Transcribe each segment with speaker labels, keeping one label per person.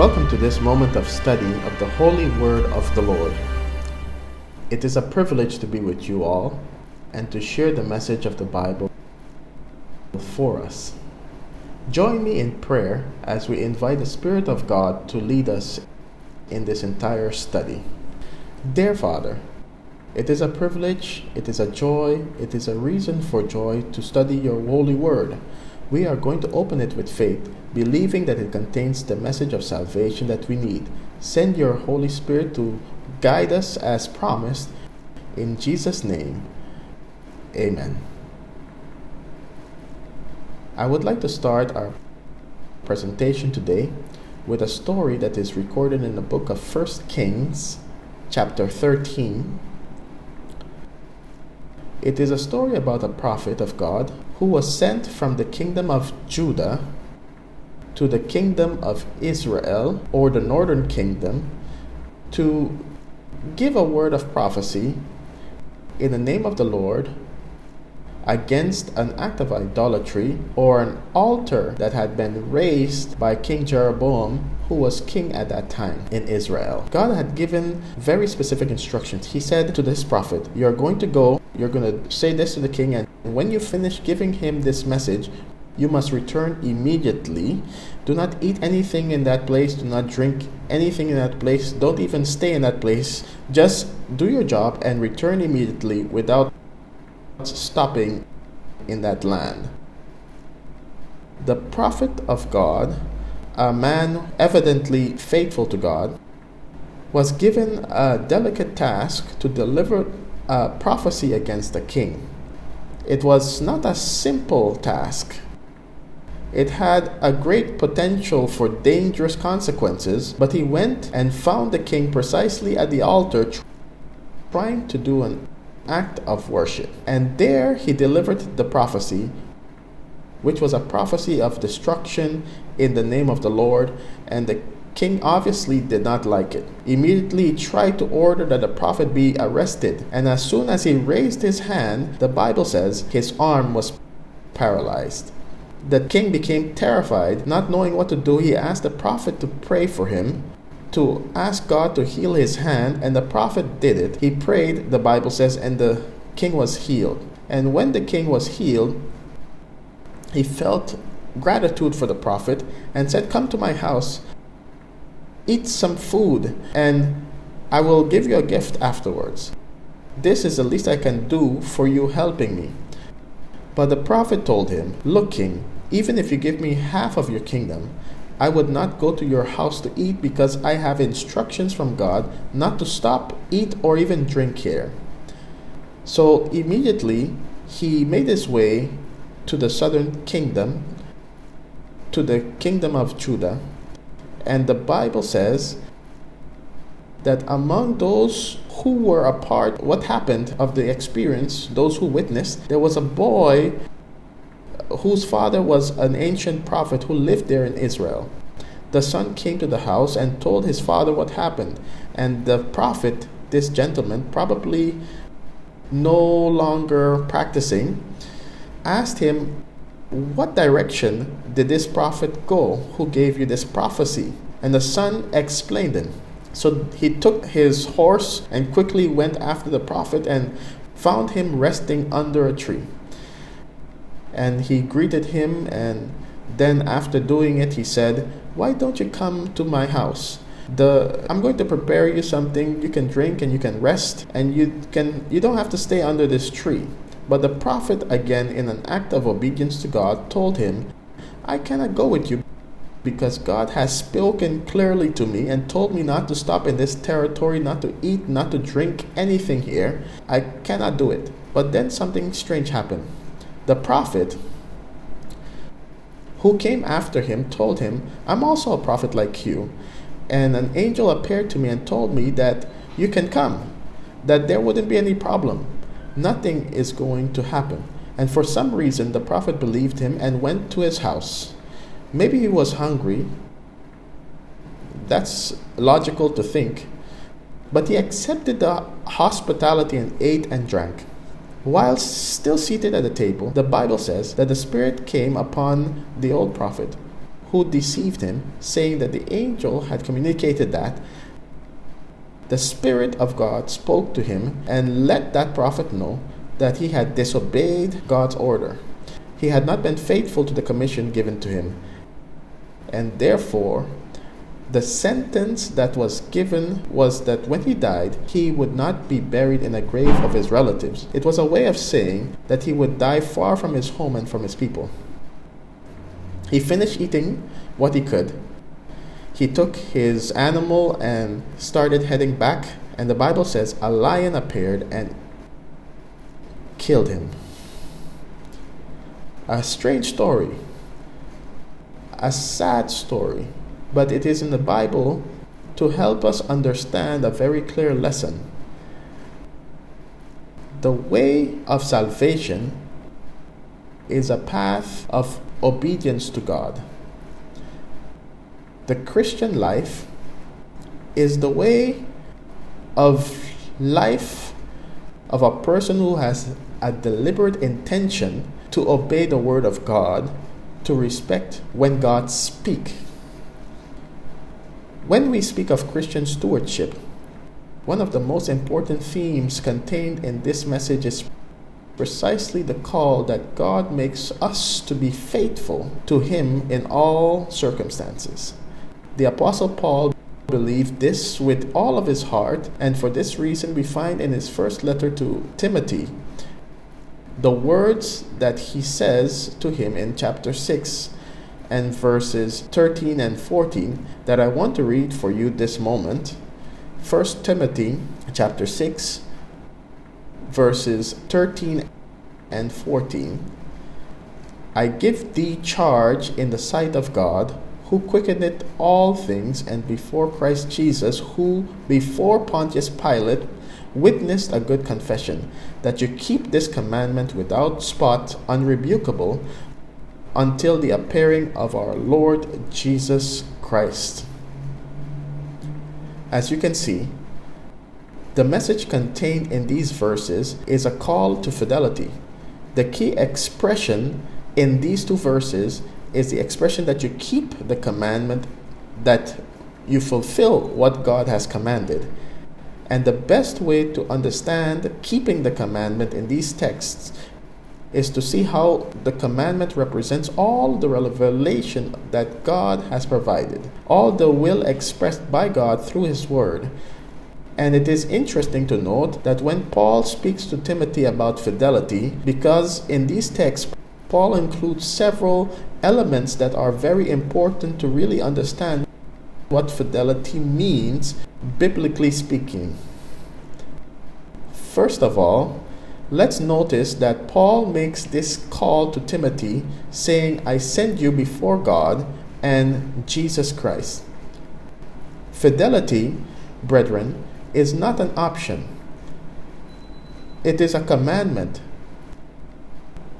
Speaker 1: Welcome to this moment of study of the Holy Word of the Lord. It is a privilege to be with you all and to share the message of the Bible for us. Join me in prayer as we invite the Spirit of God to lead us in this entire study. Dear Father, it is a privilege, it is a joy, it is a reason for joy to study your holy word. We are going to open it with faith, believing that it contains the message of salvation that we need. Send your Holy Spirit to guide us as promised. In Jesus' name, amen. I would like to start our presentation today with a story that is recorded in the book of 1 Kings, chapter 13. It is a story about a prophet of God who was sent from the kingdom of Judah to the kingdom of Israel, or the northern kingdom, to give a word of prophecy in the name of the Lord against an act of idolatry or an altar that had been raised by King Jeroboam, who was king at that time in Israel. God had given very specific instructions. He said to this prophet, you're going to go, you're going to say this to the king, and when you finish giving him this message, you must return immediately. Do not eat anything in that place. Do not drink anything in that place. Don't even stay in that place. Just do your job and return immediately without stopping in that land. The prophet of God, a man evidently faithful to God, was given a delicate task to deliver a prophecy against the king. It was not a simple task. It had a great potential for dangerous consequences, but he went and found the king precisely at the altar trying to do an act of worship. And there he delivered the prophecy, which was a prophecy of destruction in the name of the Lord, and the king obviously did not like it. Immediately he tried to order that the prophet be arrested, and as soon as he raised his hand, the Bible says his arm was paralyzed. The king became terrified. Not knowing what to do, he asked the prophet to pray for him, to ask God to heal his hand, and the prophet did it. He prayed, the Bible says, and the king was healed. And when the king was healed, he felt gratitude for the prophet and said, come to my house, eat some food, and I will give you a gift afterwards. This is the least I can do for you helping me. But the prophet told him, look, king, even if you give me half of your kingdom, I would not go to your house to eat, because I have instructions from God not to stop, eat, or even drink here. So immediately he made his way to the southern kingdom, to the kingdom of Judah. And the Bible says that among those who were a part what happened of the experience, those who witnessed, there was a boy whose father was an ancient prophet who lived there in Israel. The son came to the house and told his father what happened. And the prophet, this gentleman, probably no longer practicing, asked him, what direction did this prophet go who gave you this prophecy? And the son explained it. So he took his horse and quickly went after the prophet and found him resting under a tree. And he greeted him, and then after doing it, he said, why don't you come to my house? I'm going to prepare you something you can drink and you can rest, and you don't have to stay under this tree. But the prophet, again in an act of obedience to God, told him, I cannot go with you, because God has spoken clearly to me and told me not to stop in this territory, not to eat, not to drink anything here. I cannot do it. But then something strange happened. The prophet who came after him told him, I'm also a prophet like you, and an angel appeared to me and told me that you can come, that there wouldn't be any problem. Nothing is going to happen. And for some reason, the prophet believed him and went to his house. Maybe he was hungry. That's logical to think. But he accepted the hospitality and ate and drank. While still seated at the table, the Bible says that the Spirit came upon the old prophet, who deceived him, saying that the angel had communicated that the Spirit of God spoke to him and let that prophet know that he had disobeyed God's order. He had not been faithful to the commission given to him, and therefore the sentence that was given was that when he died, he would not be buried in a grave of his relatives. It was a way of saying that he would die far from his home and from his people. He finished eating what he could. He took his animal and started heading back, and the Bible says a lion appeared and killed him. A strange story, a sad story, but it is in the Bible to help us understand a very clear lesson. The way of salvation is a path of obedience to God. The Christian life is the way of life of a person who has a deliberate intention to obey the word of God, to respect when God speaks. When we speak of Christian stewardship, one of the most important themes contained in this message is precisely the call that God makes us to be faithful to Him in all circumstances. The Apostle Paul believed this with all of his heart, and for this reason we find in his first letter to Timothy the words that he says to him in chapter 6 and verses 13 and 14 that I want to read for you this moment. 1 Timothy chapter 6 verses 13 and 14. I give thee charge in the sight of God, who quickeneth all things, and before Christ Jesus, who before Pontius Pilate witnessed a good confession, that you keep this commandment without spot, unrebukable, until the appearing of our Lord Jesus Christ. As you can see, the message contained in these verses is a call to fidelity. The key expression in these two verses is the expression that you keep the commandment, that you fulfill what God has commanded. And the best way to understand keeping the commandment in these texts is to see how the commandment represents all the revelation that God has provided, all the will expressed by God through His Word. And it is interesting to note that when Paul speaks to Timothy about fidelity, because in these texts, Paul includes several elements that are very important to really understand what fidelity means, biblically speaking. First of all, let's notice that Paul makes this call to Timothy, saying, I send you before God and Jesus Christ. Fidelity, brethren, is not an option. It is a commandment.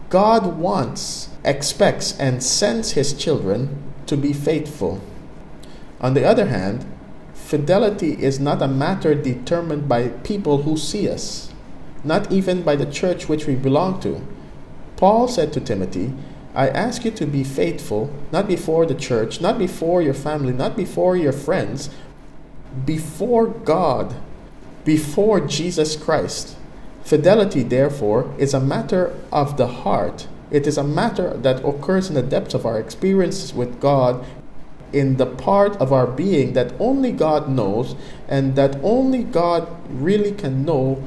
Speaker 1: God wants, expects, and sends His children to be faithful. On the other hand, fidelity is not a matter determined by people who see us, not even by the church which we belong to. Paul said to Timothy, I ask you to be faithful, not before the church, not before your family, not before your friends, before God, before Jesus Christ. Fidelity, therefore, is a matter of the heart. It is a matter that occurs in the depths of our experiences with God, in the part of our being that only God knows, and that only God really can know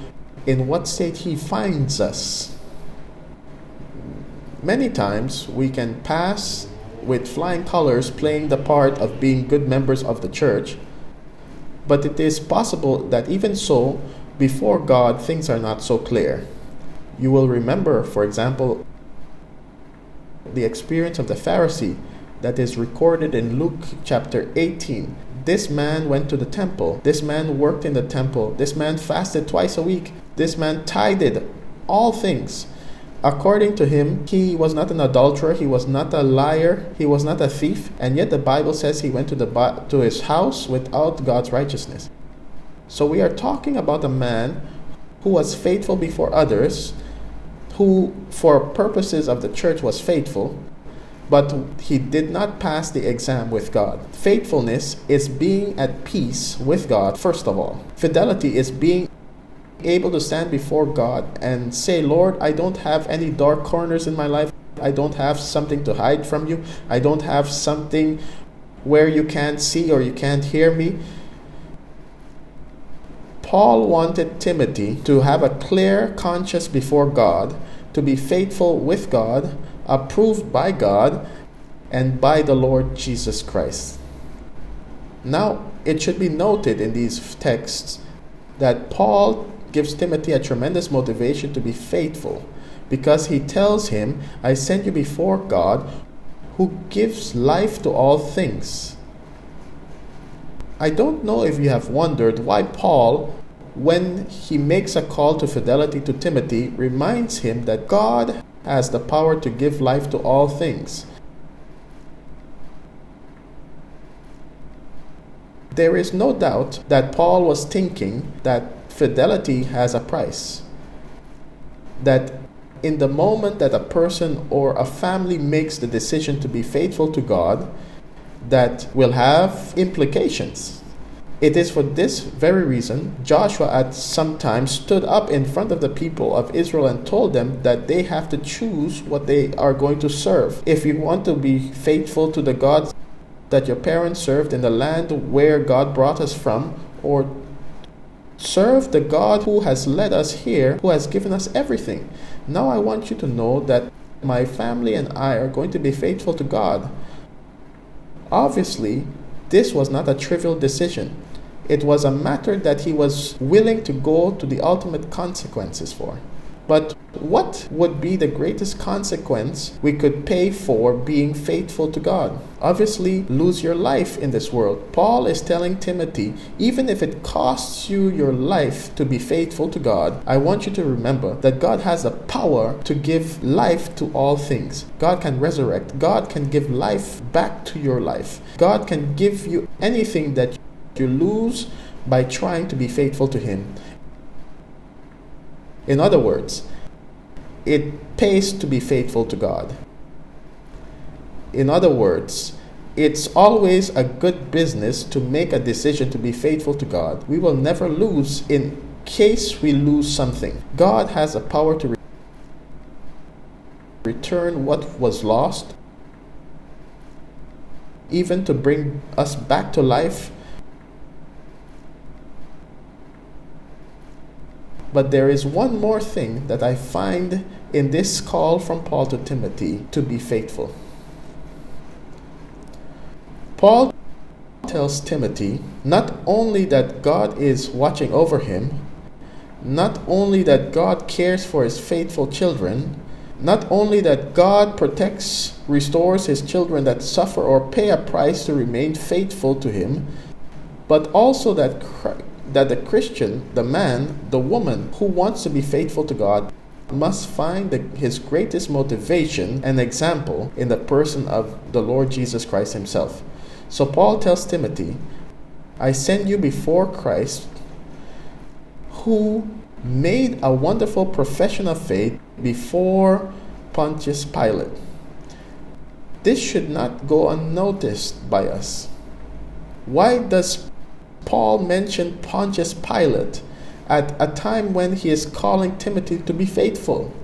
Speaker 1: in what state He finds us. Many times we can pass with flying colors, playing the part of being good members of the church, but it is possible that even so, before God, things are not so clear. You will remember, for example, the experience of the Pharisee that is recorded in Luke chapter 18. This man went to the temple. This man worked in the temple. This man fasted twice a week. This man tithed all things. According to him, he was not an adulterer. He was not a liar. He was not a thief. And yet the Bible says he went to his house without God's righteousness. So we are talking about a man who was faithful before others, who for purposes of the church was faithful, but he did not pass the exam with God. Faithfulness is being at peace with God, first of all. Fidelity is being able to stand before God and say, Lord, I don't have any dark corners in my life. I don't have something to hide from you. I don't have something where you can't see or you can't hear me. Paul wanted Timothy to have a clear conscience before God, to be faithful with God, approved by God, and by the Lord Jesus Christ. Now, it should be noted in these texts that Paul gives Timothy a tremendous motivation to be faithful, because he tells him, I send you before God, who gives life to all things. I don't know if you have wondered why Paul, when he makes a call to fidelity to Timothy, reminds him that God has the power to give life to all things. There is no doubt that Paul was thinking that fidelity has a price. That in the moment that a person or a family makes the decision to be faithful to God, that will have implications. It is for this very reason Joshua at some time stood up in front of the people of Israel and told them that they have to choose what they are going to serve. If you want to be faithful to the God that your parents served in the land where God brought us from, or serve the God who has led us here, who has given us everything. Now I want you to know that my family and I are going to be faithful to God. Obviously, this was not a trivial decision. It was a matter that he was willing to go to the ultimate consequences for. But what would be the greatest consequence we could pay for being faithful to God? Obviously, lose your life in this world. Paul is telling Timothy, even if it costs you your life to be faithful to God, I want you to remember that God has the power to give life to all things. God can resurrect. God can give life back to your life. God can give you anything that you lose by trying to be faithful to Him. In other words, it pays to be faithful to God. In other words, it's always a good business to make a decision to be faithful to God. We will never lose in case we lose something. God has the power to return what was lost, even to bring us back to life. But there is one more thing that I find in this call from Paul to Timothy to be faithful. Paul tells Timothy not only that God is watching over him, not only that God cares for his faithful children, not only that God protects, restores his children that suffer or pay a price to remain faithful to him, but also that the Christian, the man, the woman who wants to be faithful to God must find his greatest motivation and example in the person of the Lord Jesus Christ himself. So Paul tells Timothy, I send you before Christ, who made a wonderful profession of faith before Pontius Pilate. This should not go unnoticed by us. Why does Paul mentioned Pontius Pilate at a time when he is calling Timothy to be faithful?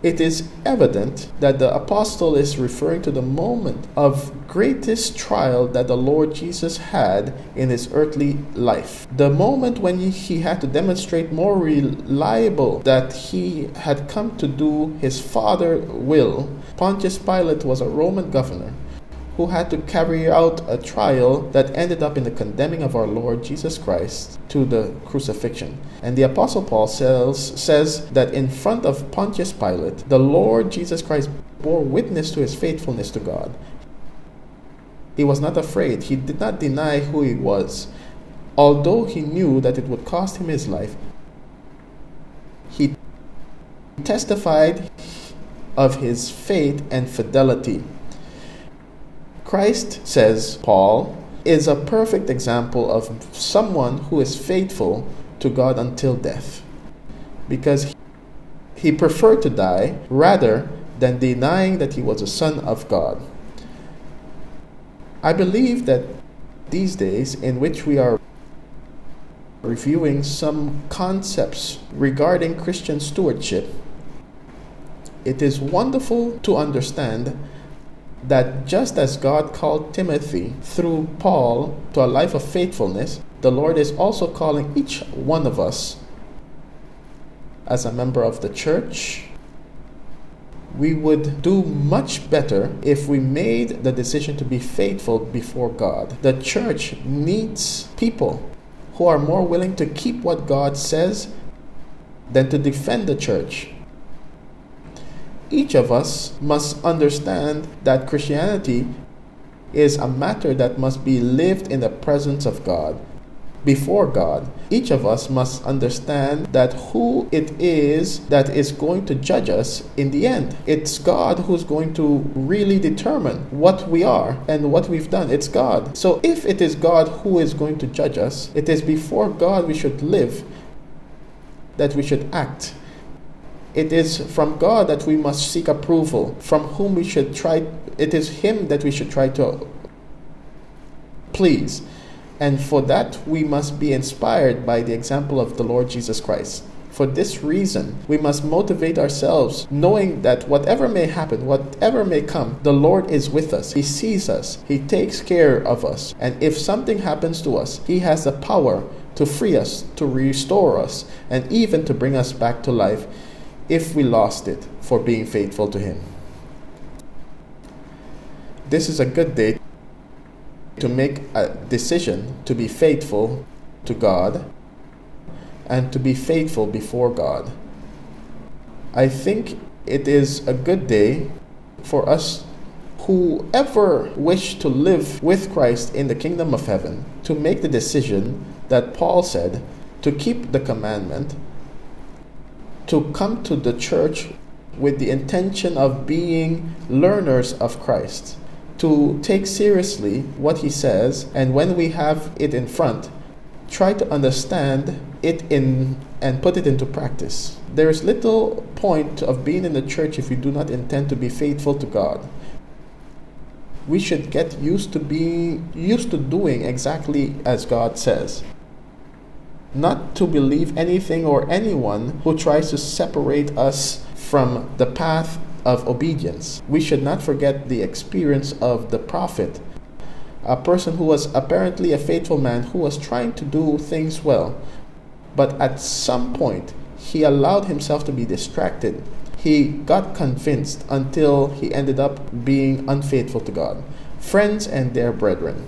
Speaker 1: It is evident that the apostle is referring to the moment of greatest trial that the Lord Jesus had in his earthly life. The moment when he had to demonstrate more reliable that he had come to do his Father's will. Pontius Pilate was a Roman governor who had to carry out a trial that ended up in the condemning of our Lord Jesus Christ to the crucifixion. And the Apostle Paul says that in front of Pontius Pilate, the Lord Jesus Christ bore witness to his faithfulness to God. He was not afraid. He did not deny who he was. Although he knew that it would cost him his life, he testified of his faith and fidelity. Christ, says Paul, is a perfect example of someone who is faithful to God until death, because he preferred to die rather than denying that he was a son of God. I believe that these days, in which we are reviewing some concepts regarding Christian stewardship, it is wonderful to understand that just as God called Timothy through Paul to a life of faithfulness, the Lord is also calling each one of us as a member of the church. We would do much better if we made the decision to be faithful before God. The church needs people who are more willing to keep what God says than to defend the church. Each of us must understand that Christianity is a matter that must be lived in the presence of God, before God. Each of us must understand that who it is that is going to judge us in the end. It's God who's going to really determine what we are and what we've done. It's God. So if it is God who is going to judge us, it is before God we should live, that we should act. It is from God that we must seek approval, from whom we should try. It is Him that we should try to please. And for that, we must be inspired by the example of the Lord Jesus Christ. For this reason, we must motivate ourselves, knowing that whatever may happen, whatever may come, the Lord is with us. He sees us. He takes care of us. And if something happens to us, He has the power to free us, to restore us, and even to bring us back to life if we lost it for being faithful to Him. This is a good day to make a decision to be faithful to God and to be faithful before God. I think it is a good day for us, whoever wish to live with Christ in the kingdom of heaven, to make the decision that Paul said, to keep the commandment, to come to the church with the intention of being learners of Christ, to take seriously what He says, and when we have it in front, try to understand it and put it into practice. There is little point of being in the church if we do not intend to be faithful to God. We should get used to doing exactly as God says. Not to believe anything or anyone who tries to separate us from the path of obedience. We should not forget the experience of the prophet, a person who was apparently a faithful man who was trying to do things well, but at some point he allowed himself to be distracted. He got convinced until he ended up being unfaithful to God. Friends and dear brethren,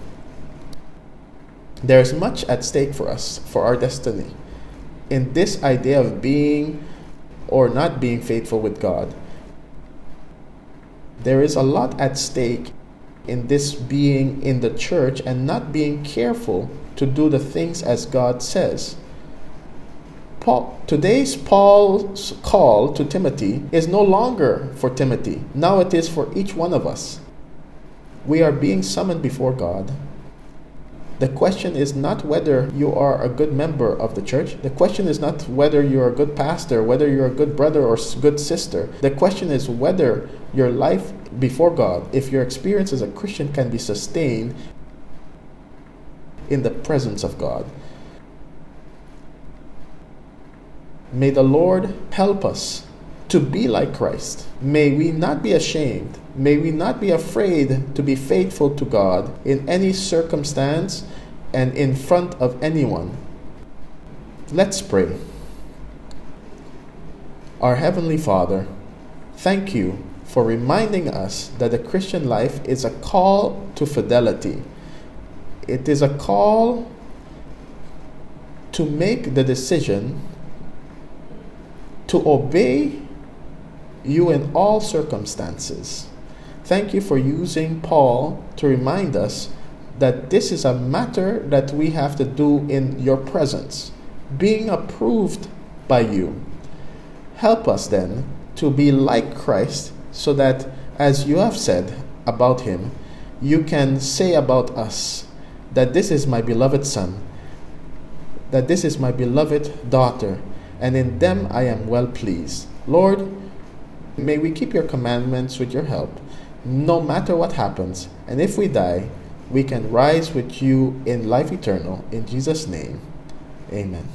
Speaker 1: there is much at stake for us, for our destiny, in this idea of being or not being faithful with God. There is a lot at stake in this being in the church and not being careful to do the things as God says. Today's Paul's call to Timothy is no longer for Timothy. Now it is for each one of us. We are being summoned before God. The question is not whether you are a good member of the church. The question is not whether you're a good pastor, whether you're a good brother or good sister. The question is whether your life before God, if your experience as a Christian, can be sustained in the presence of God. May the Lord help us to be like Christ. May we not be ashamed. May we not be afraid to be faithful to God in any circumstance and in front of anyone. Let's pray. Our Heavenly Father, thank You for reminding us that the Christian life is a call to fidelity. It is a call to make the decision to obey You in all circumstances. Thank You for using Paul to remind us that this is a matter that we have to do in Your presence, being approved by You. Help us then to be like Christ, so that, as You have said about Him, You can say about us that this is My beloved Son, that this is My beloved daughter, and in them I am well pleased. Lord, May we keep your commandments with your help, no matter what happens, and if we die, we can rise with you in life eternal. In Jesus' name, amen.